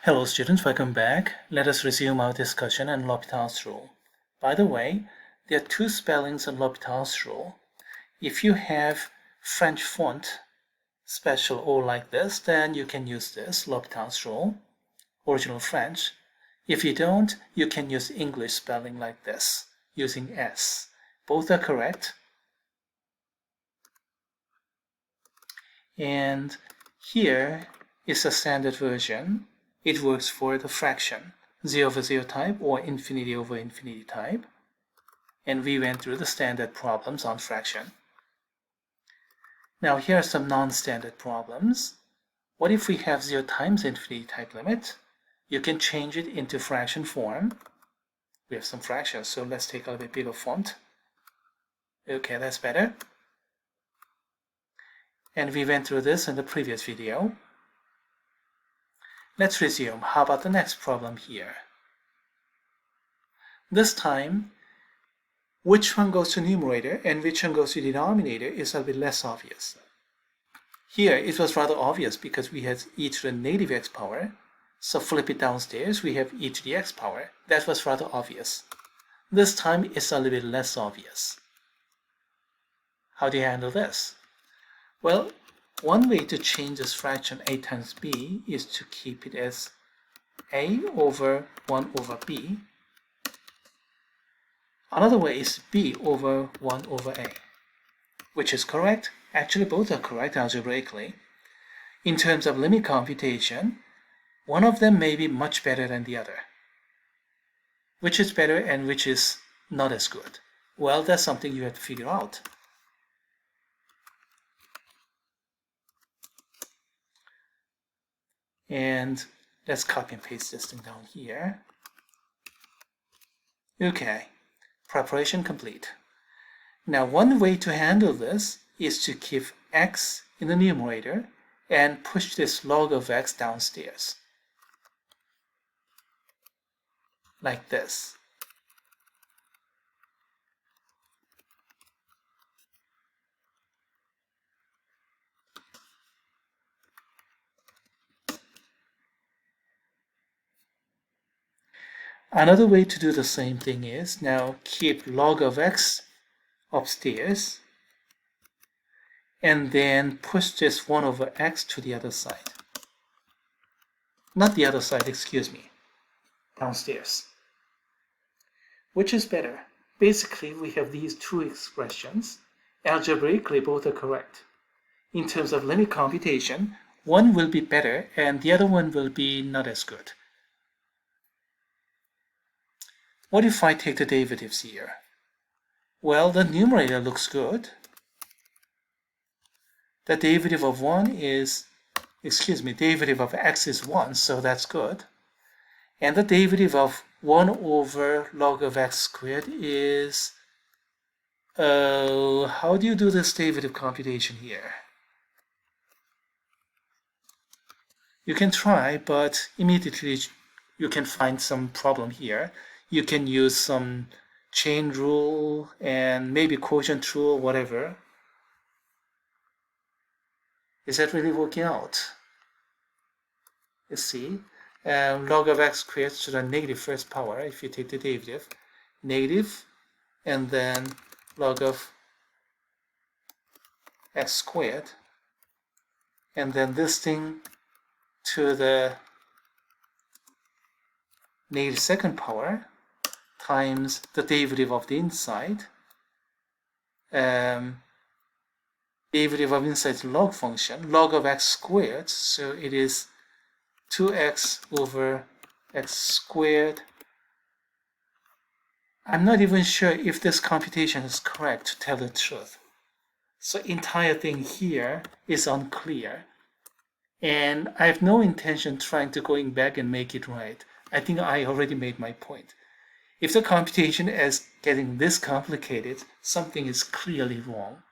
Hello students, welcome back. Let us resume our discussion on L'Hopital's rule. By the way, there are two spellings of L'Hopital's rule. If you have French font, special O like this, then you can use this, L'Hopital's rule, original French. If you don't, you can use English spelling like this, using S. Both are correct. And here is the standard version. It works for the fraction, 0 over 0 type or infinity over infinity type. And we went through the standard problems on fraction. Now here are some non-standard problems. What if we have 0 times infinity type limit? You can change it into fraction form. We have some fractions, so let's take a little bit bigger font. Okay, that's better. And we went through this in the previous video. Let's resume. How about the next problem here? This time, which one goes to numerator and which one goes to denominator is a bit less obvious. Here, it was rather obvious because we had e to the negative x power. So flip it downstairs, we have e to the x power. That was rather obvious. This time, it's a little bit less obvious. How do you handle this? Well, one way to change this fraction a times b is to keep it as a over 1 over b. Another way is b over 1 over a. Which is correct? Actually, both are correct algebraically. In terms of limit computation, one of them may be much better than the other. Which is better and which is not as good? Well, that's something you have to figure out. And let's copy and paste this thing down here. Okay, preparation complete. Now, one way to handle this is to keep x in the numerator and push this log of x downstairs. Like this. Another way to do the same thing is now keep log of x upstairs and then push this 1 over x to the other side. Not the other side, excuse me. Downstairs. Which is better? Basically, we have these two expressions. Algebraically, both are correct. In terms of limit computation, one will be better and the other one will be not as good. What if I take the derivatives here? Well, the numerator looks good. The derivative of derivative of x is 1, so that's good. And the derivative of 1 over log of x squared is, how do you do this derivative computation here? You can try, but immediately you can find some problem here. You can use some chain rule and maybe quotient rule, whatever. Is that really working out? Let's see. Log of x squared to the negative first power, if you take the derivative, negative, and then log of x squared, and then this thing to the negative second power times the derivative of the inside. Derivative of inside log function, log of x squared, so it is 2x over x squared. I'm not even sure if this computation is correct, to tell the truth. So entire thing here is unclear. And I have no intention trying to going back and make it right. I think I already made my point. If the computation is getting this complicated, something is clearly wrong.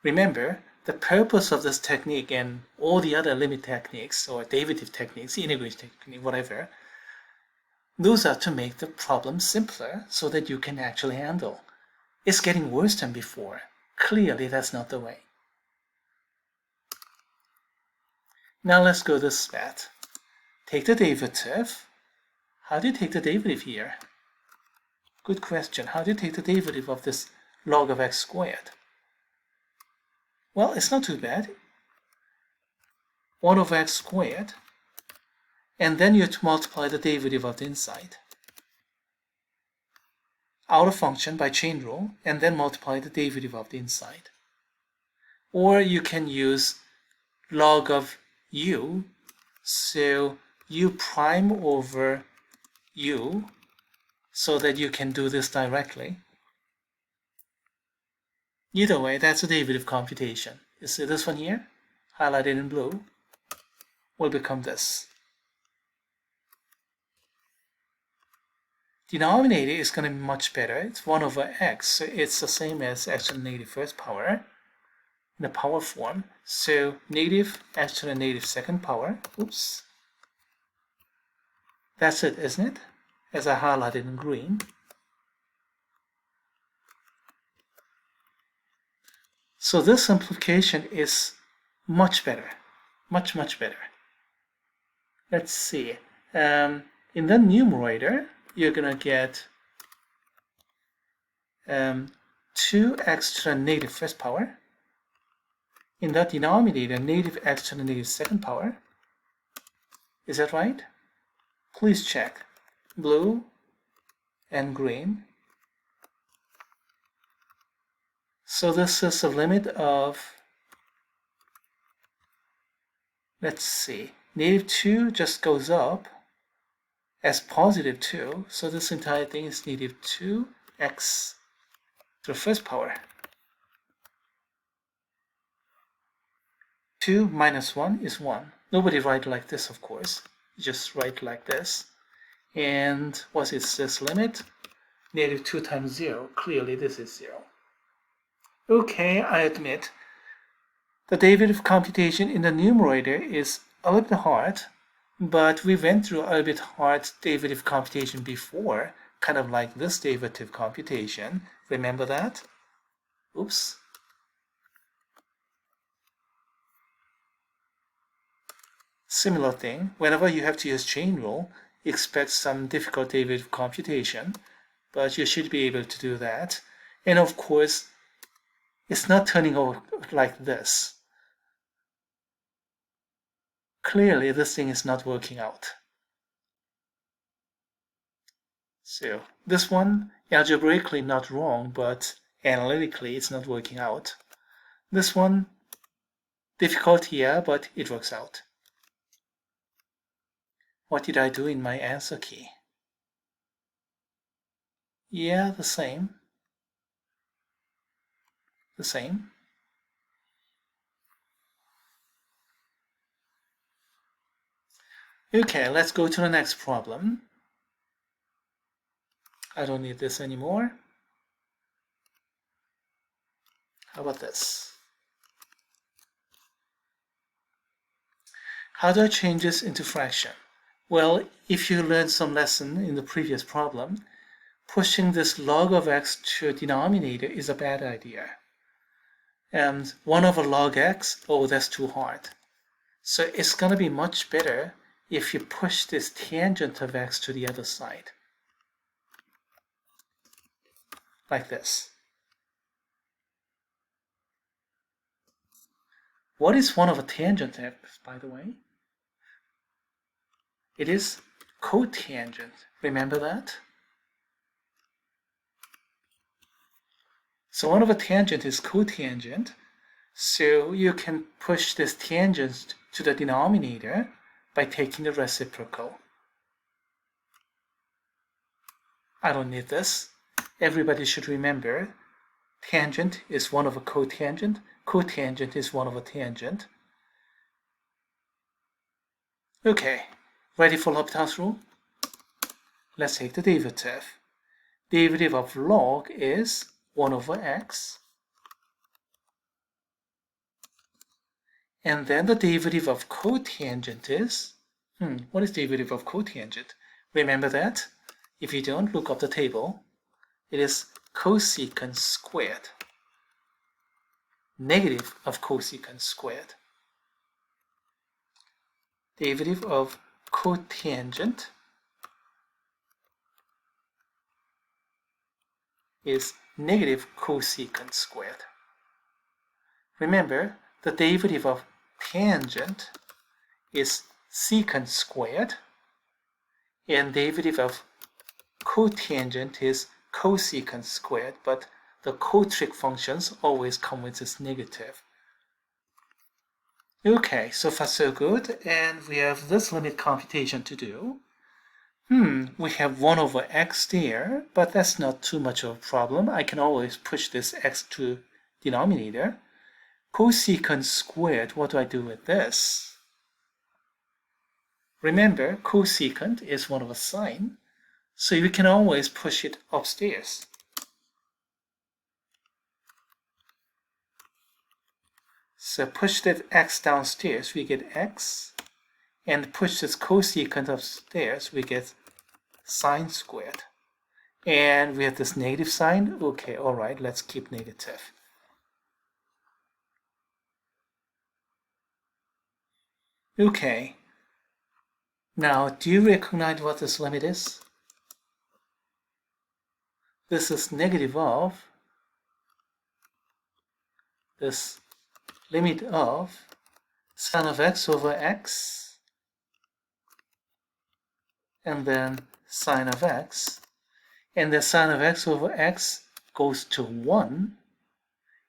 Remember, the purpose of this technique and all the other limit techniques or derivative techniques, integration technique, whatever, those are to make the problem simpler so that you can actually handle. It's getting worse than before. Clearly, that's not the way. Now let's go to this math. take the derivative. How do you take the derivative here? Good question. How do you take the derivative of this log of x squared? Well, it's not too bad. 1 over x squared, and then you have to multiply the derivative of the inside. Outer function by chain rule, and then multiply the derivative of the inside. Or you can use log of u, so u prime over u, so that you can do this directly. Either way, that's a derivative computation. You see this one here, highlighted in blue, will become this. Denominator is going to be much better. It's 1 over x, so it's the same as x to the negative first power in the power form. So negative x to the negative second power. Oops. That's it, isn't it? As I highlighted in green. So this simplification is much better. Much, much better. Let's see. In the numerator, you're going to get 2x to the negative first power. In the denominator, negative x to the negative second power. Is that right? Please check. Blue and green. So this is a limit of, let's see, negative 2 just goes up as positive 2, so this entire thing is negative 2x to the first power. 2 minus 1 is 1. Nobody write like this, of course. Just write like this. And what is this limit? Negative 2 times 0. Clearly this is 0. Okay, I admit. The derivative computation in the numerator is a little bit hard, but we went through a little bit hard derivative computation before, kind of like this derivative computation. Remember that? Oops. Similar thing, whenever you have to use chain rule, expect some difficult derivative computation, but you should be able to do that. And of course, it's not turning out like this. Clearly, this thing is not working out. So, this one, algebraically not wrong, but analytically it's not working out. This one, difficult here, but it works out. What did I do in my answer key? Yeah, the same. The same. Okay, let's go to the next problem. I don't need this anymore. How about this? How do I change this into fraction? Well, if you learned some lesson in the previous problem, pushing this log of x to a denominator is a bad idea. And 1 over log x, oh, that's too hard. So it's going to be much better if you push this tangent of x to the other side. Like this. What is 1 over tangent x, by the way? It is cotangent. Remember that? So 1 over tangent is cotangent. So you can push this tangent to the denominator by taking the reciprocal. I don't need this. Everybody should remember tangent is 1 over cotangent. Cotangent is 1 over tangent. Okay, ready for L'Hopital's rule? Let's take the derivative. Derivative of log is 1 over x. And then the derivative of cotangent is, what is derivative of cotangent? Remember that? If you don't, look up the table. It is cosecant squared. Negative of cosecant squared. Derivative of cotangent is negative cosecant squared. Remember, the derivative of tangent is secant squared, and derivative of cotangent is cosecant squared, but the cotric functions always come with this negative. Okay, so far so good, and we have this limit computation to do. We have 1 over x there, but that's not too much of a problem. I can always push this x to denominator. Cosecant squared, what do I do with this? Remember, cosecant is 1 over sine, so you can always push it upstairs. So push that x downstairs, we get x, and push this cosecant upstairs, we get sine squared. And we have this negative sign. Okay, all right, let's keep negative. Okay, now do you recognize what this limit is? This is negative of this limit of sine of x over x, and then sine of x, and the sine of x over x goes to 1,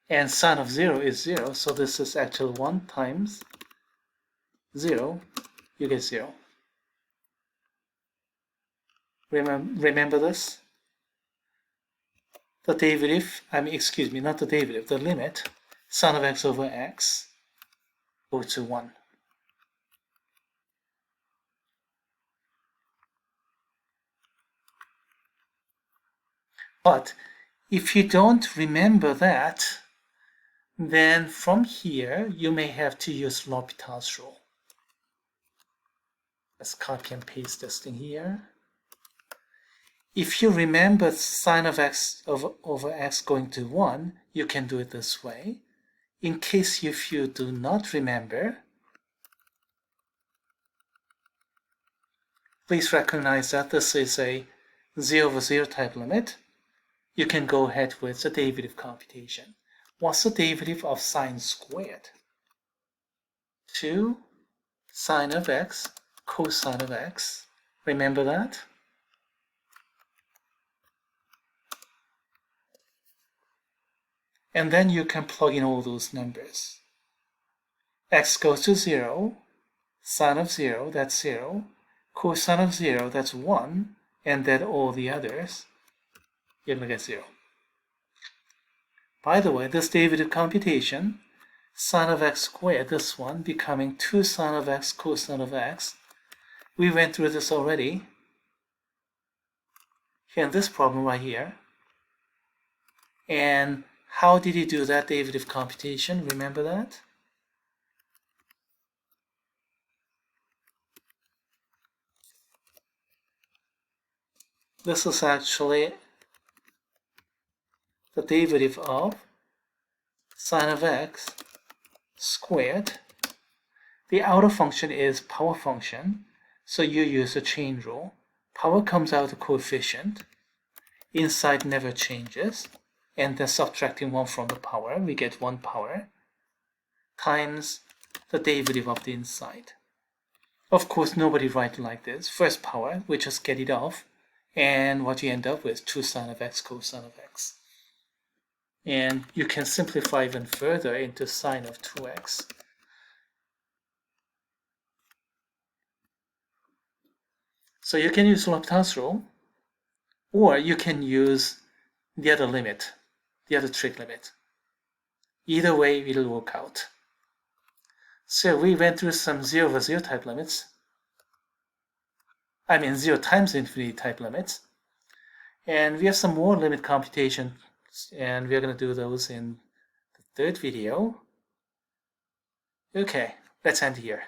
and sine of 0 is 0, so this is actually 1 times 0, you get 0. Remember this? The derivative, not the derivative, the limit, sine of x over x goes to 1. But if you don't remember that, then from here you may have to use L'Hopital's rule. Let's copy and paste this thing here. If you remember sine of x over x going to 1, you can do it this way. In case if you do not remember, please recognize that this is a 0 over 0 type limit. You can go ahead with the derivative computation. What's the derivative of sine squared? 2 sine of x cosine of x. Remember that? And then you can plug in all those numbers. X goes to 0, sine of 0, that's 0, cosine of 0, that's 1, and then all the others, you're going to get 0. By the way, this derivative computation, sine of x squared, this one, becoming 2 sine of x cosine of x, we went through this already. Here in this problem right here. And how did you do that derivative computation? Remember that? This is actually the derivative of sine of x squared. The outer function is power function, so you use the chain rule. Power comes out the coefficient. Inside never changes. And then subtracting 1 from the power, we get 1 power times the derivative of the inside. Of course, nobody writes like this. First power, we just get it off, and what you end up with, 2 sine of x cosine of x. And you can simplify even further into sine of 2x. So you can use L'Hopital's rule, or you can use the other limit, the other trig limit. Either way, it'll work out. So we went through some 0 over 0 type limits. 0 times infinity type limits. And we have some more limit computations, and we're going to do those in the third video. Okay, let's end here.